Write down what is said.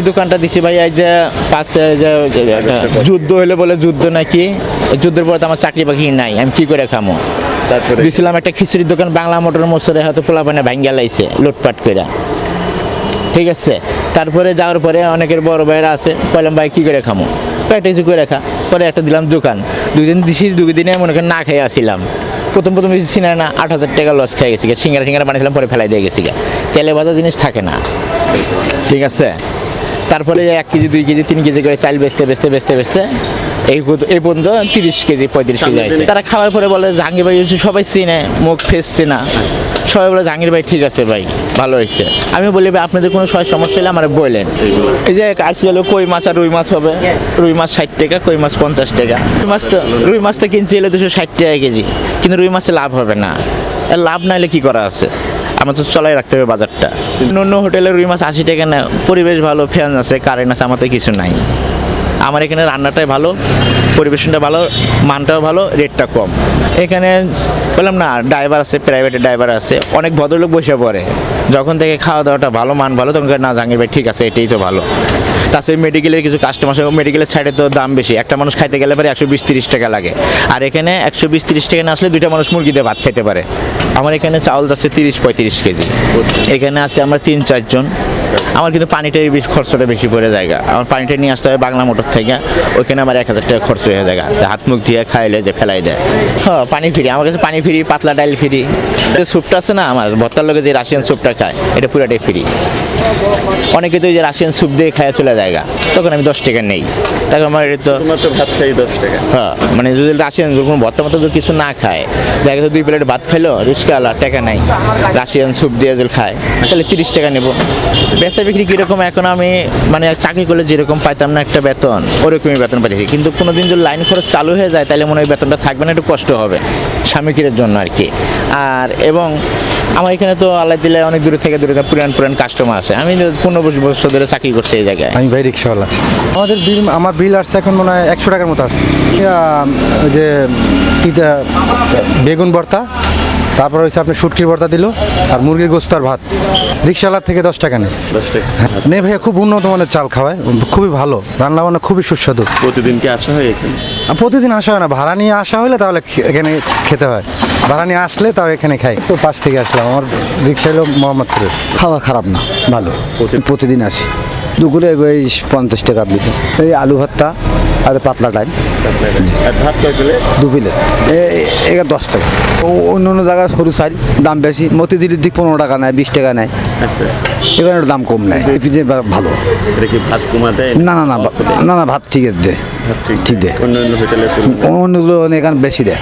দোকানটা দিছি ভাই, এই যে পাশে যে যুদ্ধ হলে বলে যুদ্ধ নাকি, যুদ্ধের পরে তো আমার চাকরি বাকরি নাই, আমি কি করে খামো। তারপরে দিছিলাম একটা খিচুড়ির দোকান, বাংলা মোটর মোসরে হয়তো পোলাপানে ভাঙ্গা লাইছে লুটপাট করে, ঠিক আছে। তারপরে যাওয়ার পরে অনেকের বড় ভাইরা আছে, কইলাম ভাই কী করে খামো, একটা কিছু করে রাখা, পরে একটা দিলাম দোকান, 2 দিন দিছি, 2 দিনে মনে করেন না খেয়ে আসছিলাম। প্রথম দিচ্ছি না 8,000 টাকা লস খেয়ে গেছি, সিঙ্গারা বানিয়েছিলাম, পরে ফেলাই দিয়ে গেছি, তেলে ভাজা জিনিস থাকে না, ঠিক আছে। তারপরে 1 কেজি 2 কেজি 3 কেজি করে চাল বেচতে এই পর্যন্ত 30 কেজি 35 কেজি আছে। তারা খাওয়ার পরে বলে জাহাঙ্গীর ভাই সবাই চিনে, মুখ ফেস চেনা, সবাই বলে জাহাঙ্গীর ভাই ঠিক আছে ভাই, ভালো হয়েছে। আমি বলি ভাই আপনাদের কোনো সমস্যা হলে আমার বললেন। এই যে আসলে হলো কই মাছ আর রুই মাছ হবে, রুই মাছ 60 টাকা, কই মাছ 50 টাকা। রুই মাছটা কিনছি এলে 260 টাকা কেজি, কিন্তু রুই মাছে লাভ হবে না। লাভ না হলে কী করা আছে, আমার তো চলাই রাখতে হবে বাজারটা। অন্য হোটেলে রুই মাছ 80 টাকা না, পরিবেশ ভালো, ফ্যান আছে, কারেন্ট আছে, আমার তো কিছু নাই। আমার এখানে রান্নাটাই ভালো, পরিবেশনটা ভালো, মানটাও ভালো, রেটটা কম। এখানে বললাম না ড্রাইভার আছে, প্রাইভেটের ড্রাইভার আছে, অনেক ভদ্রলোক বসে পড়ে, যখন থেকে খাওয়া দাওয়াটা ভালো, মান ভালো, তখন না জাহাঙ্গীর ভাই ঠিক আছে, এটাই তো ভালো। তাছাড়া মেডিকেলের কিছু কাস্টমার, মেডিকেলের সাইডে তো দাম বেশি, একটা মানুষ খাইতে গেলে পরে 120-30 টাকা লাগে, আর এখানে 120-30 টাকা না আসলে 2টা মানুষ মুরগি দিয়ে ভাত খেতে পারে। আমার এখানে চাউল যাচ্ছে 30-35 কেজি, এখানে আছে আমরা 3-4 জন। আমার কিন্তু পানিটাই বেশি, খরচটা বেশি পড়ে যায়, আমার পানিটা নিয়ে আসতে হবে বাংলা মোটর থেকে, ওইখানে আমার 1000 টাকা খরচ হয়ে যায়, হাত মুখ দিয়ে খাইলে যে ফেলাই দেয়। হ্যাঁ পানি ফ্রি, আমার কাছে পানি ফ্রি, পাতলা ডাইল ফ্রি, স্যুপটা আছে না আমার ভর্তার লোকে যে রাশিয়ান স্যুপটা খায়, এটা পুরাটাই ফ্রি। অনেকে তো যে রাশিয়ান স্যুপ দিয়ে খায় চলে যায়, তখন আমি 10 টাকা নেই, তাকে আমার এটা তো ভাত খাই 10 টাকা। হ্যাঁ, মানে যদি রাশিয়ান কোনো ভর্তা মতো যদি কিছু না খায়, দেখা যাচ্ছে 2 প্লেট ভাত খাইলো, রিস্কাওয়ালা টাকা নাই, রাশিয়ান স্যুপ দিয়ে যদি খায় তাহলে 30 টাকা নেবো। বেচা বিক্রি কীরকম, এখন আমি মানে চাকরি করলে যেরকম পাইতাম না একটা বেতন, ওরকমই বেতন পাইতেছি, কিন্তু কোনো দিন যদি লাইন খরচ চালু হয়ে যায় তাহলে মনে হয় বেতনটা থাকবে না, একটু কষ্ট হবে স্বামীকিরের জন্য আর কি। আর এবং আমার এখানে তো আল্লাহ দিলে অনেক দূরে থেকে পুরান কাস্টমার আছে, আমি 15 বছর ধরে চাকরি করছি এই জায়গায়। আমি ভাই রিক্সাওয়ালা। আমার বিল আসছে এখন মনে হয় 100 টাকার মতো আসছে। ওই যে কিটা বেগুন ভর্তা, তারপর হচ্ছে আপনার শুটকির ভর্তা দিল, আর মুরগির গোস্ত আর ভাত। রিক্সাওয়ালার থেকে 10 টাকা নেই। 10 টাকা নেই ভাইয়া, খুব উন্নত মানের চাল খাওয়ায়, খুবই ভালো, রান্না বান্না খুবই সুস্বাদু। প্রতিদিন কি আসা হয় এখানে? প্রতিদিন আসা হয় না, ভাড়া নিয়ে আসা হলে তাহলে এখানে খেতে হয়, ভাড়া নিয়ে আসলে তাও এখানে খাই। তো পাশ থেকে আসলাম, আমার রিক্সা হলো মোহাম্মদপুরের। খাওয়া খারাপ না, ভালো, প্রতিদিন আসি। দুপুরে ওই 50 টাকা দিতে, এই আলু ভর্তা আর পাতলা ডাল, আর ভাত কয় প্লেট? 2 প্লেট, এখানে 10 টাকা। অন্য অন্য জায়গায় সরু চাল দাম বেশি, মতিঝিলির দিক 15 টাকা নেয়, 20 টাকা নেয়, আচ্ছা, এখানে দাম কম নেয়, ভালো। এটা কি ভাত কমা দেয়? না ভাত ঠিক আছে, ভাত ঠিক দেয়। অন্য হোটেলে অন্যগুলো এখানে বেশি দেয়।